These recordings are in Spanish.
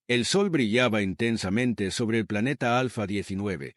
El sol brillaba intensamente sobre el planeta Alfa 19,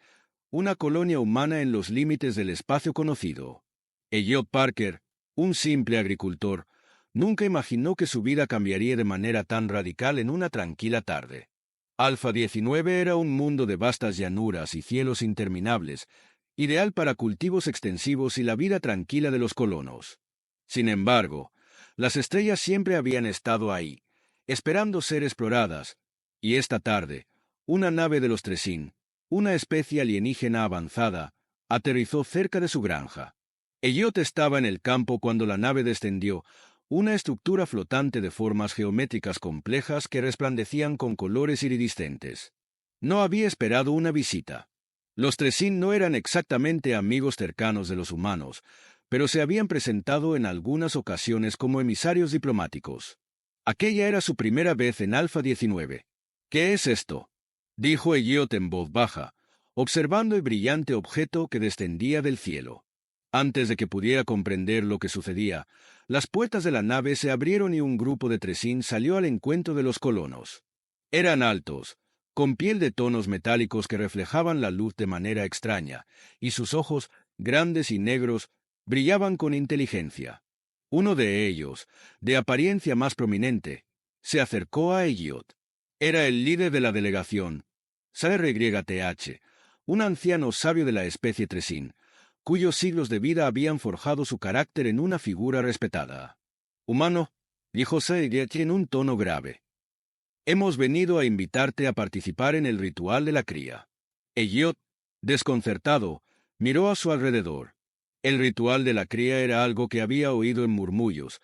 una colonia humana en los límites del espacio conocido. Elliot Parker, un simple agricultor, nunca imaginó que su vida cambiaría de manera tan radical en una tranquila tarde. Alfa 19 era un mundo de vastas llanuras y cielos interminables, ideal para cultivos extensivos y la vida tranquila de los colonos. Sin embargo, las estrellas siempre habían estado ahí, esperando ser exploradas, y esta tarde, una nave de los Tresin, una especie alienígena avanzada, aterrizó cerca de su granja. Elliot estaba en el campo cuando la nave descendió, una estructura flotante de formas geométricas complejas que resplandecían con colores iridiscentes. No había esperado una visita. Los Tresin no eran exactamente amigos cercanos de los humanos, pero se habían presentado en algunas ocasiones como emisarios diplomáticos. Aquella era su primera vez en Alfa 19. «¿Qué es esto?», dijo Elliot en voz baja, observando el brillante objeto que descendía del cielo. Antes de que pudiera comprender lo que sucedía, las puertas de la nave se abrieron y un grupo de Tresin salió al encuentro de los colonos. Eran altos, con piel de tonos metálicos que reflejaban la luz de manera extraña, y sus ojos, grandes y negros, brillaban con inteligencia. Uno de ellos, de apariencia más prominente, se acercó a Elliot. Era el líder de la delegación, Salyth, un anciano sabio de la especie Tresin, cuyos siglos de vida habían forjado su carácter en una figura respetada. «Humano», dijo Salyth en un tono grave, «hemos venido a invitarte a participar en el ritual de la cría». Elliot, desconcertado, miró a su alrededor. El ritual de la cría era algo que había oído en murmullos,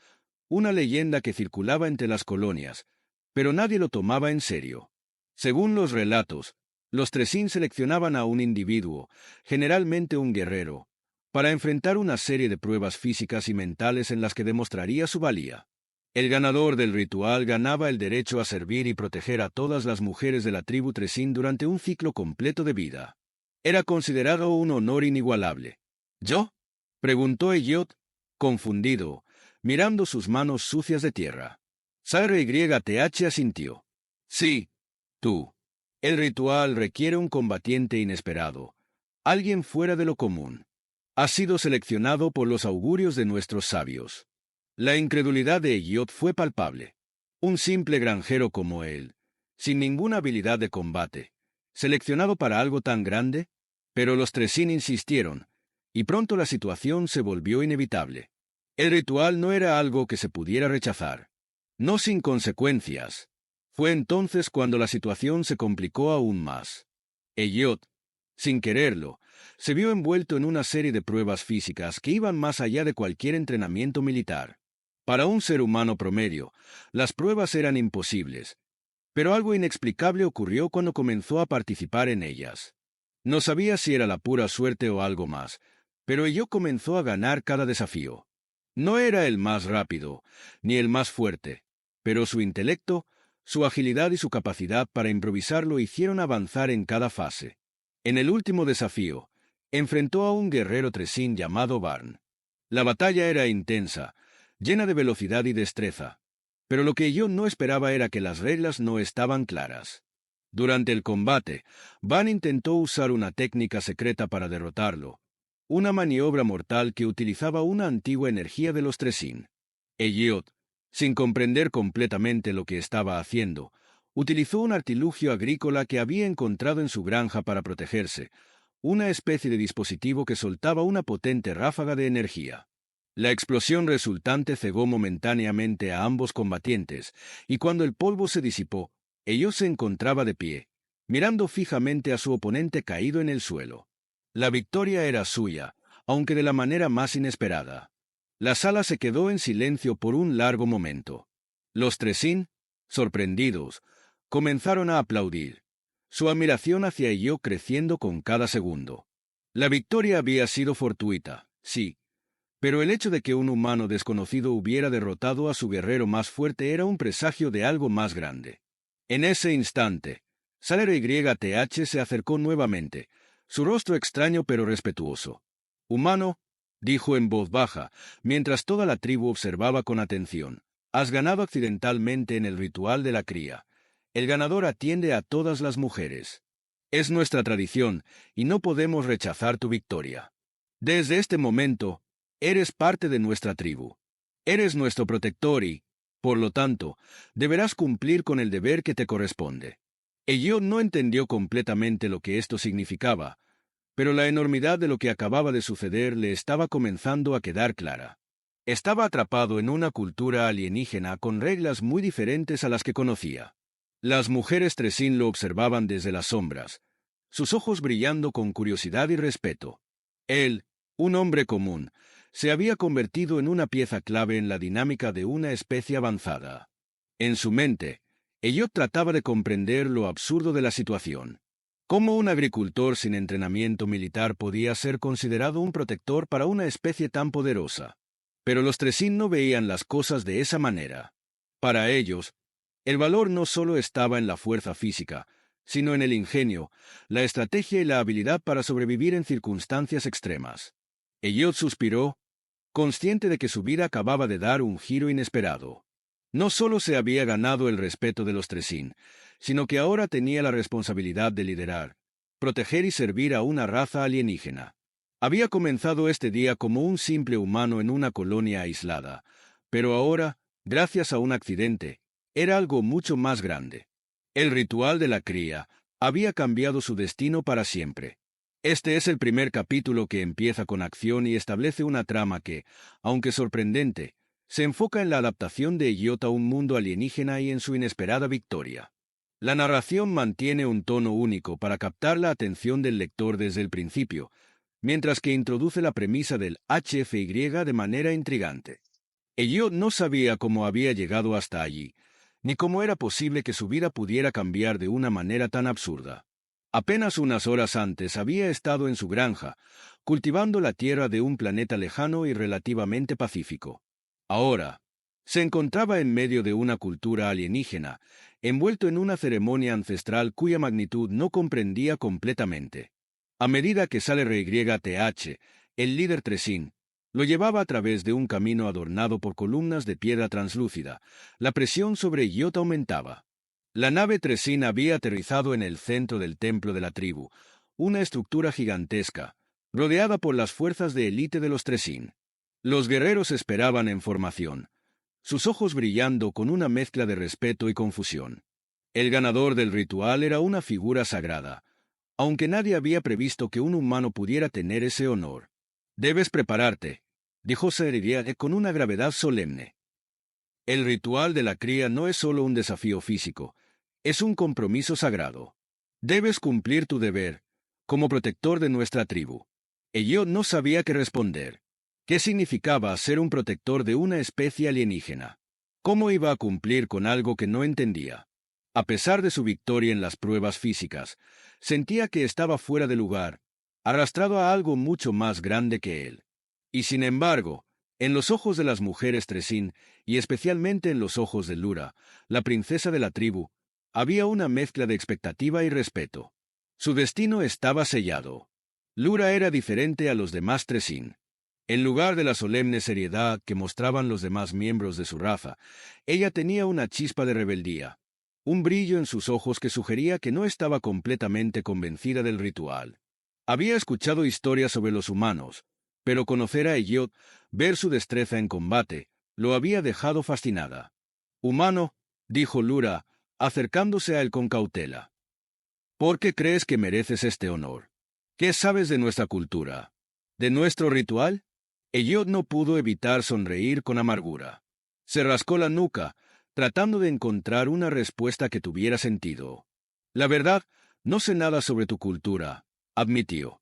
una leyenda que circulaba entre las colonias, pero nadie lo tomaba en serio. Según los relatos, los Tresin seleccionaban a un individuo, generalmente un guerrero, para enfrentar una serie de pruebas físicas y mentales en las que demostraría su valía. El ganador del ritual ganaba el derecho a servir y proteger a todas las mujeres de la tribu Tresin durante un ciclo completo de vida. Era considerado un honor inigualable. «¿Yo?», preguntó Elliot, confundido, mirando sus manos sucias de tierra. Salyth asintió. «Sí, tú. El ritual requiere un combatiente inesperado, alguien fuera de lo común. Has sido seleccionado por los augurios de nuestros sabios». La incredulidad de Elliot fue palpable. Un simple granjero como él, sin ninguna habilidad de combate, seleccionado para algo tan grande, pero los Tresin insistieron, y pronto la situación se volvió inevitable. El ritual no era algo que se pudiera rechazar. No sin consecuencias. Fue entonces cuando la situación se complicó aún más. Elliot, sin quererlo, se vio envuelto en una serie de pruebas físicas que iban más allá de cualquier entrenamiento militar. Para un ser humano promedio, las pruebas eran imposibles, pero algo inexplicable ocurrió cuando comenzó a participar en ellas. No sabía si era la pura suerte o algo más, pero Elliot comenzó a ganar cada desafío. No era el más rápido, ni el más fuerte, pero su intelecto, su agilidad y su capacidad para improvisar lo hicieron avanzar en cada fase. En el último desafío, enfrentó a un guerrero Tresin llamado Barn. La batalla era intensa, llena de velocidad y destreza, pero lo que yo no esperaba era que las reglas no estaban claras. Durante el combate, Barn intentó usar una técnica secreta para derrotarlo, una maniobra mortal que utilizaba una antigua energía de los Tresin. Elliot, sin comprender completamente lo que estaba haciendo, utilizó un artilugio agrícola que había encontrado en su granja para protegerse, una especie de dispositivo que soltaba una potente ráfaga de energía. La explosión resultante cegó momentáneamente a ambos combatientes, y cuando el polvo se disipó, Elliot se encontraba de pie, mirando fijamente a su oponente caído en el suelo. La victoria era suya, aunque de la manera más inesperada. La sala se quedó en silencio por un largo momento. Los Tresin, sorprendidos, comenzaron a aplaudir, su admiración hacia Elliot creciendo con cada segundo. La victoria había sido fortuita, sí, pero el hecho de que un humano desconocido hubiera derrotado a su guerrero más fuerte era un presagio de algo más grande. En ese instante, Salyth se acercó nuevamente, su rostro extraño pero respetuoso. «Humano», dijo en voz baja, mientras toda la tribu observaba con atención, «has ganado accidentalmente en el ritual de la cría. El ganador atiende a todas las mujeres. Es nuestra tradición, y no podemos rechazar tu victoria. Desde este momento, eres parte de nuestra tribu. Eres nuestro protector y, por lo tanto, deberás cumplir con el deber que te corresponde. Elliot no entendió completamente lo que esto significaba, pero la enormidad de lo que acababa de suceder le estaba comenzando a quedar clara. Estaba atrapado en una cultura alienígena con reglas muy diferentes a las que conocía. Las mujeres Tresín lo observaban desde las sombras, sus ojos brillando con curiosidad y respeto. Él, un hombre común, se había convertido en una pieza clave en la dinámica de una especie avanzada. En su mente, Elliot trataba de comprender lo absurdo de la situación. ¿Cómo un agricultor sin entrenamiento militar podía ser considerado un protector para una especie tan poderosa? Pero los Tresín no veían las cosas de esa manera. Para ellos, el valor no solo estaba en la fuerza física, sino en el ingenio, la estrategia y la habilidad para sobrevivir en circunstancias extremas. Elliot suspiró, consciente de que su vida acababa de dar un giro inesperado. No solo se había ganado el respeto de los Tresín, sino que ahora tenía la responsabilidad de liderar, proteger y servir a una raza alienígena. Había comenzado este día como un simple humano en una colonia aislada, pero ahora, gracias a un accidente, era algo mucho más grande. El ritual de la cría había cambiado su destino para siempre. Este es el primer capítulo que empieza con acción y establece una trama que, aunque sorprendente, se enfoca en la adaptación de Elliot a un mundo alienígena y en su inesperada victoria. La narración mantiene un tono único para captar la atención del lector desde el principio, mientras que introduce la premisa del HFY de manera intrigante. Elliot no sabía cómo había llegado hasta allí, ni cómo era posible que su vida pudiera cambiar de una manera tan absurda. Apenas unas horas antes había estado en su granja, cultivando la tierra de un planeta lejano y relativamente pacífico. Ahora, se encontraba en medio de una cultura alienígena, envuelto en una ceremonia ancestral cuya magnitud no comprendía completamente. A medida que sale RYTH, el líder Tresín, lo llevaba a través de un camino adornado por columnas de piedra translúcida, la presión sobre Elliot aumentaba. La nave Tresín había aterrizado en el centro del templo de la tribu, una estructura gigantesca, rodeada por las fuerzas de élite de los Tresín. Los guerreros esperaban en formación, sus ojos brillando con una mezcla de respeto y confusión. El ganador del ritual era una figura sagrada, aunque nadie había previsto que un humano pudiera tener ese honor. «Debes prepararte», dijo Seridiade con una gravedad solemne. El ritual de la cría no es solo un desafío físico, es un compromiso sagrado. Debes cumplir tu deber, como protector de nuestra tribu. Elliot no sabía qué responder. ¿Qué significaba ser un protector de una especie alienígena? ¿Cómo iba a cumplir con algo que no entendía? A pesar de su victoria en las pruebas físicas, sentía que estaba fuera de lugar, arrastrado a algo mucho más grande que él. Y sin embargo, en los ojos de las mujeres Tresín, y especialmente en los ojos de Lura, la princesa de la tribu, había una mezcla de expectativa y respeto. Su destino estaba sellado. Lura era diferente a los demás Tresín. En lugar de la solemne seriedad que mostraban los demás miembros de su raza, ella tenía una chispa de rebeldía, un brillo en sus ojos que sugería que no estaba completamente convencida del ritual. Había escuchado historias sobre los humanos, pero conocer a Elliot, ver su destreza en combate, lo había dejado fascinada. «Humano», dijo Lura, acercándose a él con cautela. «¿Por qué crees que mereces este honor? ¿Qué sabes de nuestra cultura? ¿De nuestro ritual?» Elliot no pudo evitar sonreír con amargura. Se rascó la nuca, tratando de encontrar una respuesta que tuviera sentido. «La verdad, no sé nada sobre tu cultura», admitió.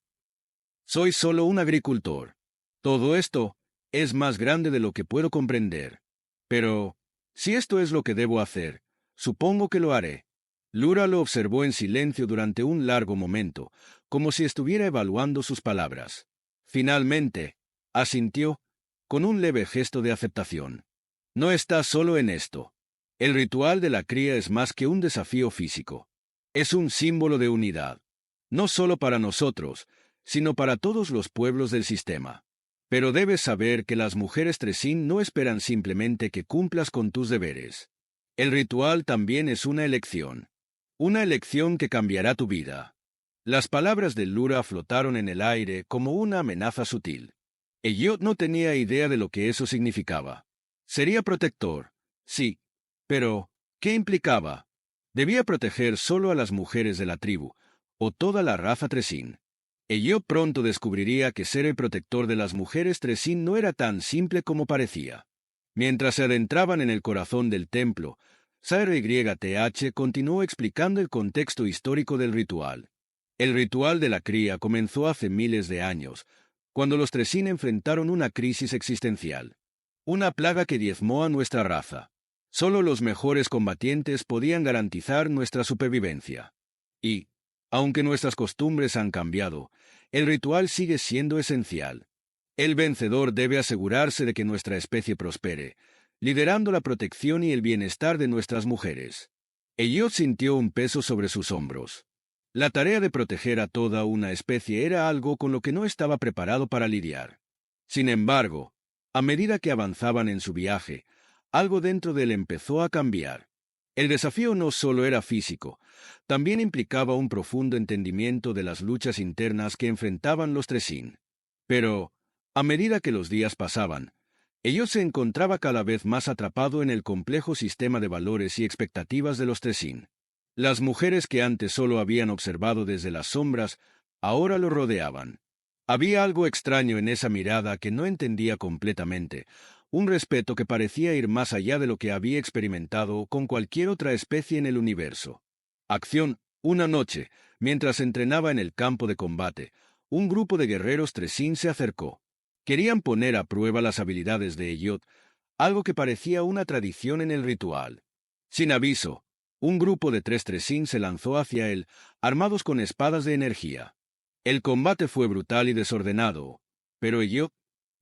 «Soy solo un agricultor. Todo esto es más grande de lo que puedo comprender. Pero, si esto es lo que debo hacer, supongo que lo haré». Lura lo observó en silencio durante un largo momento, como si estuviera evaluando sus palabras. Finalmente, asintió, con un leve gesto de aceptación. «No estás solo en esto. El ritual de la cría es más que un desafío físico. Es un símbolo de unidad, no solo para nosotros, sino para todos los pueblos del sistema. Pero debes saber que las mujeres Tresín no esperan simplemente que cumplas con tus deberes. El ritual también es una elección que cambiará tu vida. Las palabras de Lura flotaron en el aire como una amenaza sutil. Elliot no tenía idea de lo que eso significaba. Sería protector, sí, pero ¿qué implicaba? Debía proteger solo a las mujeres de la tribu, o toda la raza Tresín. Elliot pronto descubriría que ser el protector de las mujeres Tresín no era tan simple como parecía. Mientras se adentraban en el corazón del templo, SRYTH continuó explicando el contexto histórico del ritual. El ritual de la cría comenzó hace miles de años, cuando los Tresín enfrentaron una crisis existencial. Una plaga que diezmó a nuestra raza. Solo los mejores combatientes podían garantizar nuestra supervivencia. Y, aunque nuestras costumbres han cambiado, el ritual sigue siendo esencial. El vencedor debe asegurarse de que nuestra especie prospere, liderando la protección y el bienestar de nuestras mujeres. Elliot sintió un peso sobre sus hombros. La tarea de proteger a toda una especie era algo con lo que no estaba preparado para lidiar. Sin embargo, a medida que avanzaban en su viaje, algo dentro de él empezó a cambiar. El desafío no solo era físico, también implicaba un profundo entendimiento de las luchas internas que enfrentaban los Tresín. Pero, a medida que los días pasaban, Elliot se encontraba cada vez más atrapado en el complejo sistema de valores y expectativas de los Tresín. Las mujeres que antes solo habían observado desde las sombras, ahora lo rodeaban. Había algo extraño en esa mirada que no entendía completamente, un respeto que parecía ir más allá de lo que había experimentado con cualquier otra especie en el universo. Acción, una noche, mientras entrenaba en el campo de combate, un grupo de guerreros Tresín se acercó. Querían poner a prueba las habilidades de Elliot, algo que parecía una tradición en el ritual. Sin aviso, un grupo de 3 Tresín se lanzó hacia él, armados con espadas de energía. El combate fue brutal y desordenado, pero Elliot,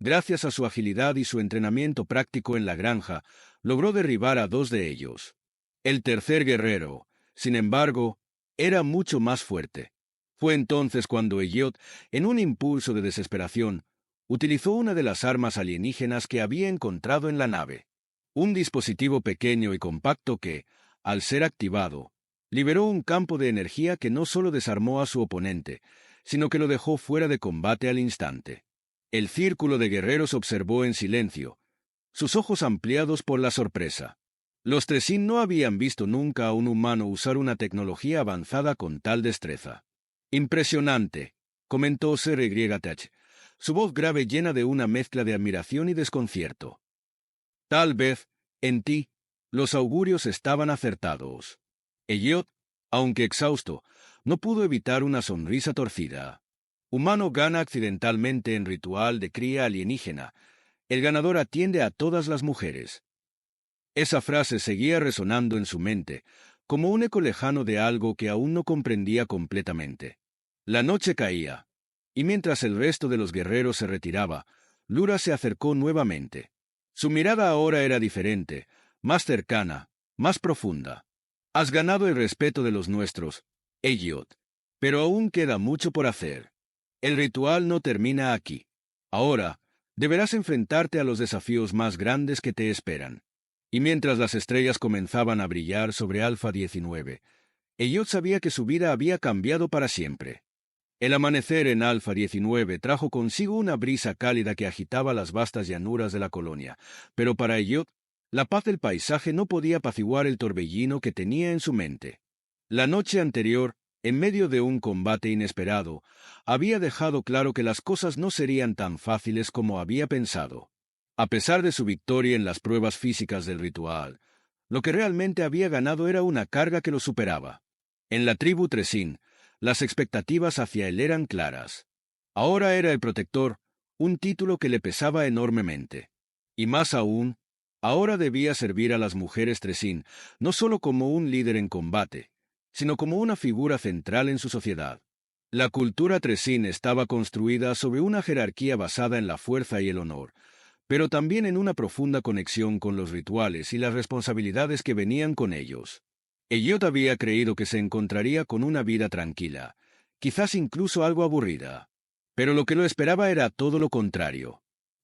gracias a su agilidad y su entrenamiento práctico en la granja, logró derribar a 2 de ellos. El tercer guerrero, sin embargo, era mucho más fuerte. Fue entonces cuando Elliot, en un impulso de desesperación, utilizó una de las armas alienígenas que había encontrado en la nave. Un dispositivo pequeño y compacto que, al ser activado, liberó un campo de energía que no solo desarmó a su oponente, sino que lo dejó fuera de combate al instante. El círculo de guerreros observó en silencio, sus ojos ampliados por la sorpresa. Los Tresín no habían visto nunca a un humano usar una tecnología avanzada con tal destreza. «Impresionante», comentó SRYTH, su voz grave llena de una mezcla de admiración y desconcierto. «Tal vez, en ti, los augurios estaban acertados». Elliot, aunque exhausto, no pudo evitar una sonrisa torcida. Humano gana accidentalmente en ritual de cría alienígena. El ganador atiende a todas las mujeres. Esa frase seguía resonando en su mente, como un eco lejano de algo que aún no comprendía completamente. La noche caía, y mientras el resto de los guerreros se retiraba, Lura se acercó nuevamente. Su mirada ahora era diferente, más cercana, más profunda. «Has ganado el respeto de los nuestros, Elliot, pero aún queda mucho por hacer. El ritual no termina aquí. Ahora, deberás enfrentarte a los desafíos más grandes que te esperan». Y mientras las estrellas comenzaban a brillar sobre Alfa 19, Elliot sabía que su vida había cambiado para siempre. El amanecer en Alfa 19 trajo consigo una brisa cálida que agitaba las vastas llanuras de la colonia, pero para Elliot, la paz del paisaje no podía apaciguar el torbellino que tenía en su mente. La noche anterior, en medio de un combate inesperado, había dejado claro que las cosas no serían tan fáciles como había pensado. A pesar de su victoria en las pruebas físicas del ritual, lo que realmente había ganado era una carga que lo superaba. En la tribu Tresín, las expectativas hacia él eran claras. Ahora era el protector, un título que le pesaba enormemente. Y más aún, ahora debía servir a las mujeres Tresín, no solo como un líder en combate, sino como una figura central en su sociedad. La cultura Tresín estaba construida sobre una jerarquía basada en la fuerza y el honor, pero también en una profunda conexión con los rituales y las responsabilidades que venían con ellos. Elliot había creído que se encontraría con una vida tranquila, quizás incluso algo aburrida. Pero lo que lo esperaba era todo lo contrario.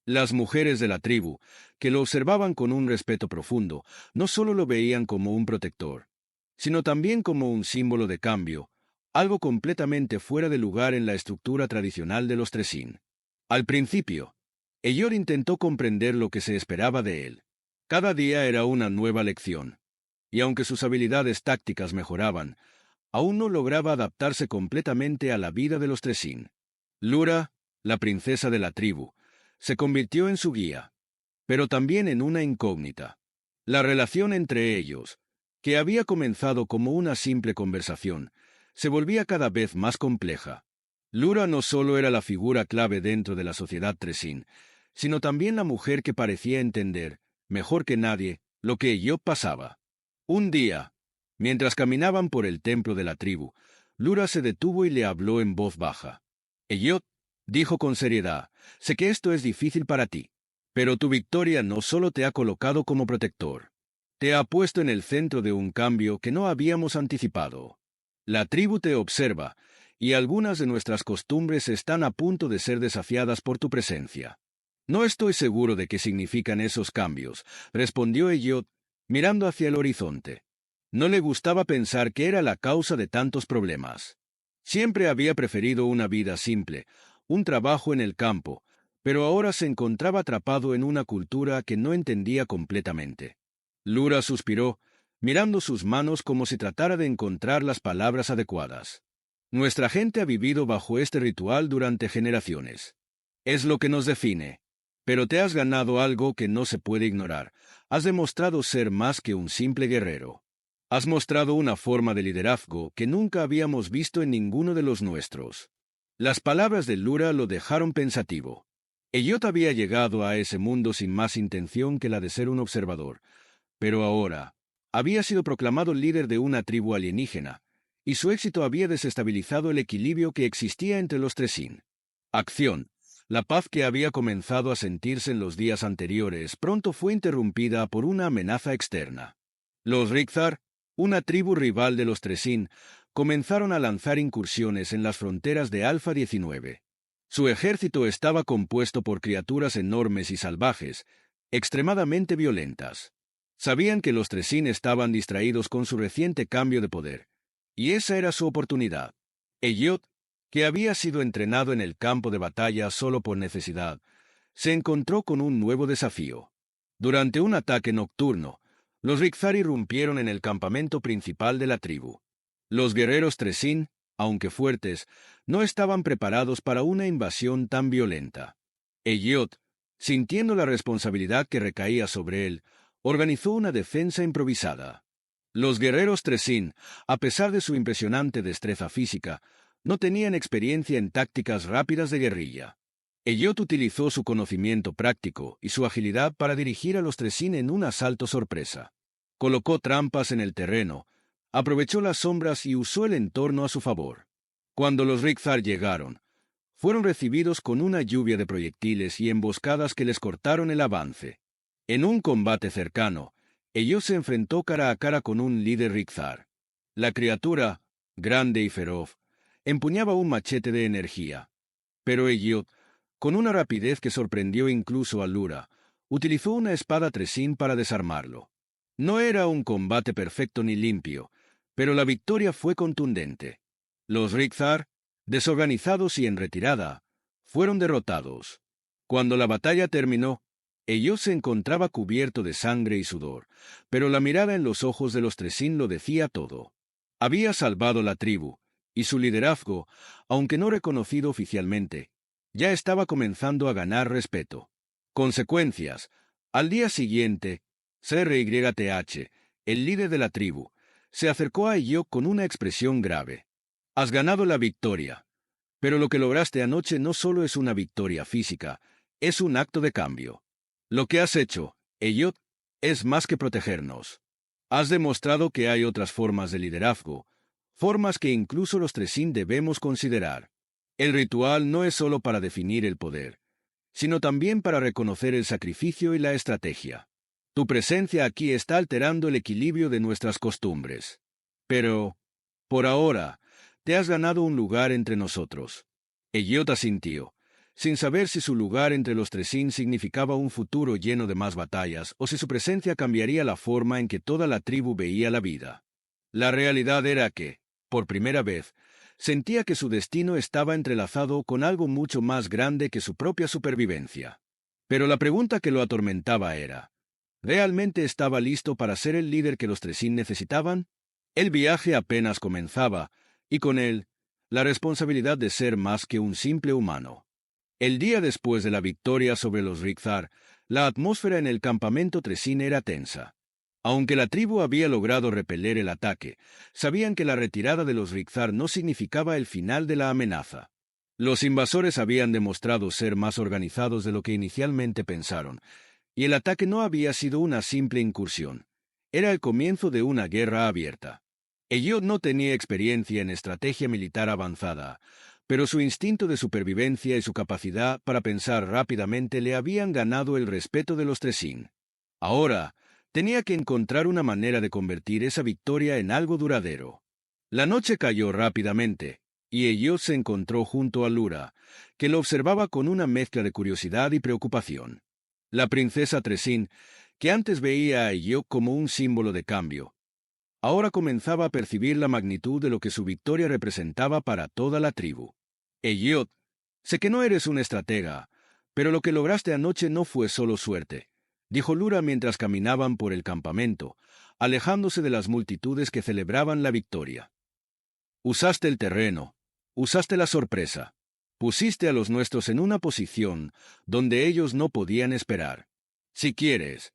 Las mujeres de la tribu, que lo observaban con un respeto profundo, no solo lo veían como un protector, sino también como un símbolo de cambio, algo completamente fuera de lugar en la estructura tradicional de los Tresín. Al principio, Eyor intentó comprender lo que se esperaba de él. Cada día era una nueva lección, y aunque sus habilidades tácticas mejoraban, aún no lograba adaptarse completamente a la vida de los Tresín. Lura, la princesa de la tribu, se convirtió en su guía, pero también en una incógnita. La relación entre ellos, que había comenzado como una simple conversación, se volvía cada vez más compleja. Lura no solo era la figura clave dentro de la sociedad Tresín, sino también la mujer que parecía entender, mejor que nadie, lo que Eyob pasaba. Un día, mientras caminaban por el templo de la tribu, Lura se detuvo y le habló en voz baja. Eyob, dijo con seriedad, sé que esto es difícil para ti, pero tu victoria no solo te ha colocado como protector, te ha puesto en el centro de un cambio que no habíamos anticipado. La tribu te observa, y algunas de nuestras costumbres están a punto de ser desafiadas por tu presencia. No estoy seguro de qué significan esos cambios, respondió Eyob, mirando hacia el horizonte. No le gustaba pensar que era la causa de tantos problemas. Siempre había preferido una vida simple, un trabajo en el campo, pero ahora se encontraba atrapado en una cultura que no entendía completamente. Lura suspiró, mirando sus manos como si tratara de encontrar las palabras adecuadas. Nuestra gente ha vivido bajo este ritual durante generaciones. Es lo que nos define. Pero te has ganado algo que no se puede ignorar. Has demostrado ser más que un simple guerrero. Has mostrado una forma de liderazgo que nunca habíamos visto en ninguno de los nuestros. Las palabras de Lura lo dejaron pensativo. Eyob había llegado a ese mundo sin más intención que la de ser un observador, pero ahora había sido proclamado líder de una tribu alienígena, y su éxito había desestabilizado el equilibrio que existía entre los Tresín. Acción. La paz que había comenzado a sentirse en los días anteriores pronto fue interrumpida por una amenaza externa. Los Rikthar, una tribu rival de los Tresín, comenzaron a lanzar incursiones en las fronteras de Alfa 19. Su ejército estaba compuesto por criaturas enormes y salvajes, extremadamente violentas. Sabían que los Tresín estaban distraídos con su reciente cambio de poder, y esa era su oportunidad. Eyob, que había sido entrenado en el campo de batalla solo por necesidad, se encontró con un nuevo desafío. Durante un ataque nocturno, los Rikthar irrumpieron en el campamento principal de la tribu. Los guerreros Tresín, aunque fuertes, no estaban preparados para una invasión tan violenta. Eyob, sintiendo la responsabilidad que recaía sobre él, organizó una defensa improvisada. Los guerreros Tresín, a pesar de su impresionante destreza física, no tenían experiencia en tácticas rápidas de guerrilla. Eyob utilizó su conocimiento práctico y su agilidad para dirigir a los Tresín en un asalto sorpresa. Colocó trampas en el terreno, aprovechó las sombras y usó el entorno a su favor. Cuando los Rikthar llegaron, fueron recibidos con una lluvia de proyectiles y emboscadas que les cortaron el avance. En un combate cercano, Eyob se enfrentó cara a cara con un líder Rikthar. La criatura, grande y feroz, empuñaba un machete de energía. Pero Eyob, con una rapidez que sorprendió incluso a Lura, utilizó una espada Tresín para desarmarlo. No era un combate perfecto ni limpio, pero la victoria fue contundente. Los Rikthar, desorganizados y en retirada, fueron derrotados. Cuando la batalla terminó, Eyob se encontraba cubierto de sangre y sudor, pero la mirada en los ojos de los Tresín lo decía todo. Había salvado la tribu, y su liderazgo, aunque no reconocido oficialmente, ya estaba comenzando a ganar respeto. Consecuencias. Al día siguiente, CRYTH, el líder de la tribu, se acercó a Eyob con una expresión grave. Has ganado la victoria, pero lo que lograste anoche no solo es una victoria física, es un acto de cambio. Lo que has hecho, Eyob, es más que protegernos. Has demostrado que hay otras formas de liderazgo, formas que incluso los Tresín debemos considerar. El ritual no es solo para definir el poder, sino también para reconocer el sacrificio y la estrategia. Tu presencia aquí está alterando el equilibrio de nuestras costumbres. Pero, por ahora, te has ganado un lugar entre nosotros. Eyob asintió. sin saber si su lugar entre los Tresín significaba un futuro lleno de más batallas o si su presencia cambiaría la forma en que toda la tribu veía la vida. La realidad era que, por primera vez, sentía que su destino estaba entrelazado con algo mucho más grande que su propia supervivencia. Pero la pregunta que lo atormentaba era, ¿realmente estaba listo para ser el líder que los Tresín necesitaban? El viaje apenas comenzaba, y con él, la responsabilidad de ser más que un simple humano. El día después de la victoria sobre los Rikthar, la atmósfera en el campamento Tresín era tensa. Aunque la tribu había logrado repeler el ataque, sabían que la retirada de los Rikthar no significaba el final de la amenaza. Los invasores habían demostrado ser más organizados de lo que inicialmente pensaron, y el ataque no había sido una simple incursión. Era el comienzo de una guerra abierta. Elliot no tenía experiencia en estrategia militar avanzada, pero su instinto de supervivencia y su capacidad para pensar rápidamente le habían ganado el respeto de los Tresín. Ahora, tenía que encontrar una manera de convertir esa victoria en algo duradero. La noche cayó rápidamente, y Elliot se encontró junto a Lura, que lo observaba con una mezcla de curiosidad y preocupación. La princesa Tresín, que antes veía a Elliot como un símbolo de cambio, ahora comenzaba a percibir la magnitud de lo que su victoria representaba para toda la tribu. Elliot, sé que no eres un estratega, pero lo que lograste anoche no fue solo suerte, dijo Lura mientras caminaban por el campamento, alejándose de las multitudes que celebraban la victoria. Usaste el terreno, usaste la sorpresa, pusiste a los nuestros en una posición donde ellos no podían esperar. Si quieres,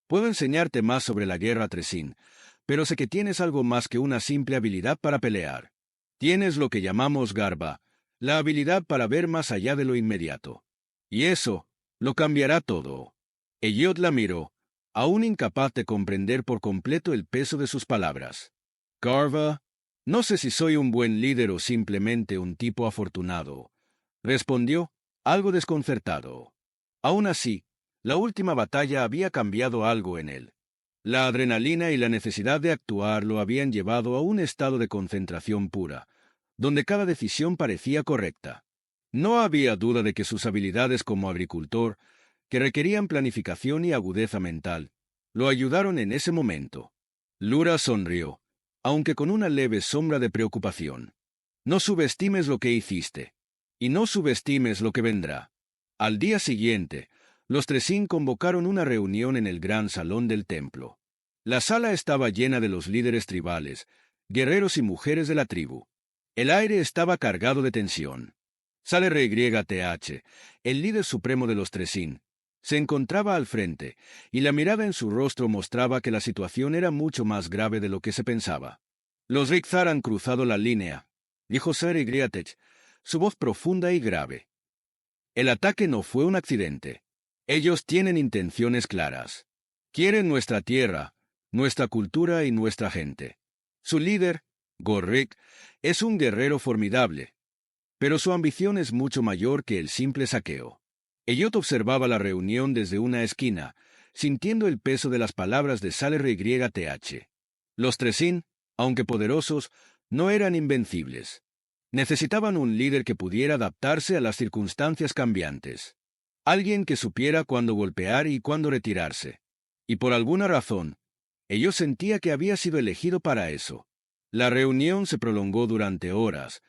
puedo enseñarte más sobre la guerra Tresín, pero sé que tienes algo más que una simple habilidad para pelear. Tienes lo que llamamos garba, la habilidad para ver más allá de lo inmediato. Y eso lo cambiará todo. Elliot la miró, aún incapaz de comprender por completo el peso de sus palabras. Garba, no sé si soy un buen líder o simplemente un tipo afortunado, respondió, algo desconcertado. Aún así, la última batalla había cambiado algo en él. La adrenalina y la necesidad de actuar lo habían llevado a un estado de concentración pura, donde cada decisión parecía correcta. No había duda de que sus habilidades como agricultor, que requerían planificación y agudeza mental, lo ayudaron en ese momento. Lura sonrió, aunque con una leve sombra de preocupación. No subestimes lo que hiciste, y no subestimes lo que vendrá. Al día siguiente, los Tresín convocaron una reunión en el gran salón del templo. La sala estaba llena de los líderes tribales, guerreros y mujeres de la tribu. El aire estaba cargado de tensión. Saler-YTH, el líder supremo de los Tresín, se encontraba al frente, y la mirada en su rostro mostraba que la situación era mucho más grave de lo que se pensaba. Los Rikthar han cruzado la línea, dijo Saler-YTH, su voz profunda y grave. El ataque no fue un accidente. Ellos tienen intenciones claras. Quieren nuestra tierra, nuestra cultura y nuestra gente. Su líder, Gorrik, es un guerrero formidable, pero su ambición es mucho mayor que el simple saqueo. Elliot observaba la reunión desde una esquina, sintiendo el peso de las palabras de Saler-YTH. Los Tresín, aunque poderosos, no eran invencibles. Necesitaban un líder que pudiera adaptarse a las circunstancias cambiantes. Alguien que supiera cuándo golpear y cuándo retirarse. Y por alguna razón, Elliot sentía que había sido elegido para eso. La reunión se prolongó durante horas,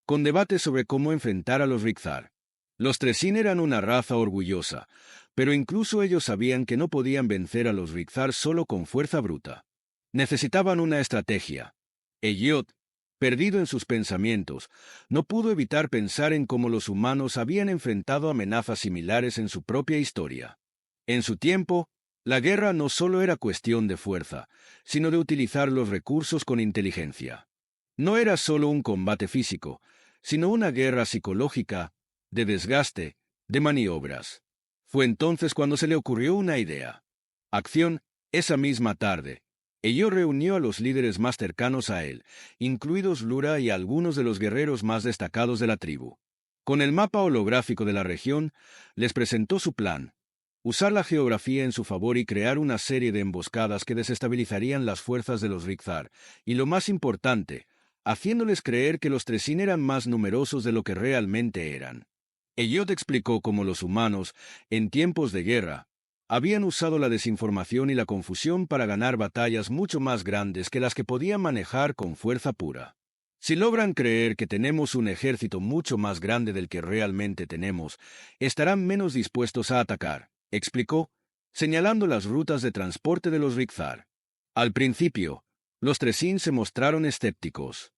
con debates sobre cómo enfrentar a los Rikthar. Los Tresín eran una raza orgullosa, pero incluso ellos sabían que no podían vencer a los Rikthar solo con fuerza bruta. Necesitaban una estrategia. Elliot, perdido en sus pensamientos, no pudo evitar pensar en cómo los humanos habían enfrentado amenazas similares en su propia historia. En su tiempo, la guerra no solo era cuestión de fuerza, sino de utilizar los recursos con inteligencia. No era solo un combate físico, sino una guerra psicológica, de desgaste, de maniobras. Fue entonces cuando se le ocurrió una idea. Acción, esa misma tarde. Elliot reunió a los líderes más cercanos a él, incluidos Lura y algunos de los guerreros más destacados de la tribu. Con el mapa holográfico de la región, les presentó su plan: usar la geografía en su favor y crear una serie de emboscadas que desestabilizarían las fuerzas de los Rikthar, y lo más importante, haciéndoles creer que los Tresín eran más numerosos de lo que realmente eran. Elliot explicó cómo los humanos, en tiempos de guerra, habían usado la desinformación y la confusión para ganar batallas mucho más grandes que las que podían manejar con fuerza pura. Si logran creer que tenemos un ejército mucho más grande del que realmente tenemos, estarán menos dispuestos a atacar, explicó, señalando las rutas de transporte de los Rixar. Al principio, los Tresin se mostraron escépticos.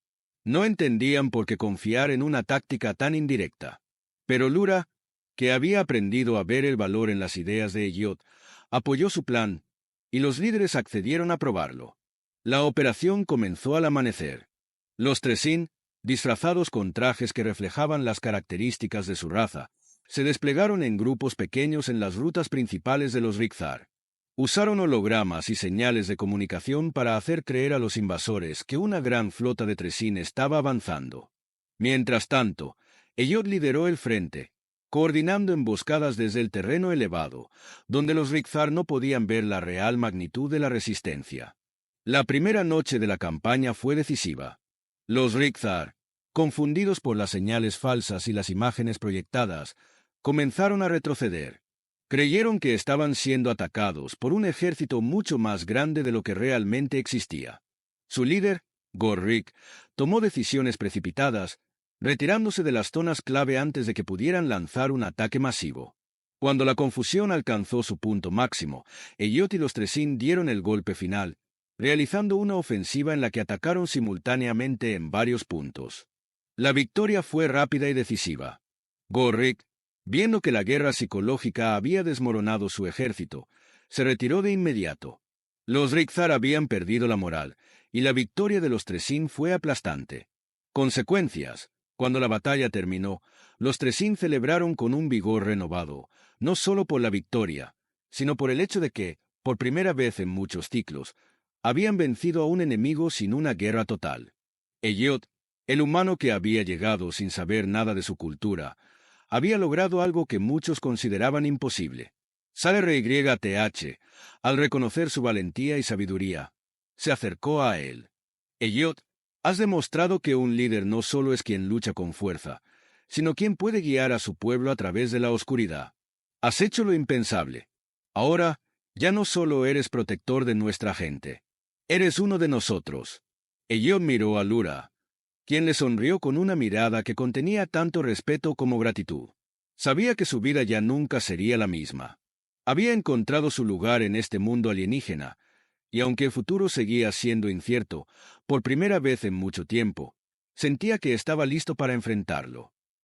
No entendían por qué confiar en una táctica tan indirecta. Pero Lura, que había aprendido a ver el valor en las ideas de Elliot, apoyó su plan, y los líderes accedieron a probarlo. La operación comenzó al amanecer. Los Tresin, disfrazados con trajes que reflejaban las características de su raza, se desplegaron en grupos pequeños en las rutas principales de los Rixar. Usaron hologramas y señales de comunicación para hacer creer a los invasores que una gran flota de Tresin estaba avanzando. Mientras tanto, Elliot lideró el frente, coordinando emboscadas desde el terreno elevado, donde los Rixar no podían ver la real magnitud de la resistencia. La primera noche de la campaña fue decisiva. Los Rixar, confundidos por las señales falsas y las imágenes proyectadas, comenzaron a retroceder. Creyeron que estaban siendo atacados por un ejército mucho más grande de lo que realmente existía. Su líder, Gorrik, tomó decisiones precipitadas, retirándose de las zonas clave antes de que pudieran lanzar un ataque masivo. Cuando la confusión alcanzó su punto máximo, Elliot y los Tresin dieron el golpe final, realizando una ofensiva en la que atacaron simultáneamente en varios puntos. La victoria fue rápida y decisiva. Gorrik, viendo que la guerra psicológica había desmoronado su ejército, se retiró de inmediato. Los Rixar habían perdido la moral, y la victoria de los Tresin fue aplastante. Consecuencias: cuando la batalla terminó, los Tresin celebraron con un vigor renovado, no solo por la victoria, sino por el hecho de que, por primera vez en muchos ciclos, habían vencido a un enemigo sin una guerra total. Elliot, el humano que había llegado sin saber nada de su cultura, había logrado algo que muchos consideraban imposible. SareRYTH, al reconocer su valentía y sabiduría, se acercó a él. Elliot, has demostrado que un líder no solo es quien lucha con fuerza, sino quien puede guiar a su pueblo a través de la oscuridad. Has hecho lo impensable. Ahora, ya no solo eres protector de nuestra gente, eres uno de nosotros. Elliot miró a Lura, quien le sonrió con una mirada que contenía tanto respeto como gratitud. Sabía que su vida ya nunca sería la misma. Había encontrado su lugar en este mundo alienígena, y aunque el futuro seguía siendo incierto, por primera vez en mucho tiempo, sentía que estaba listo para enfrentarlo.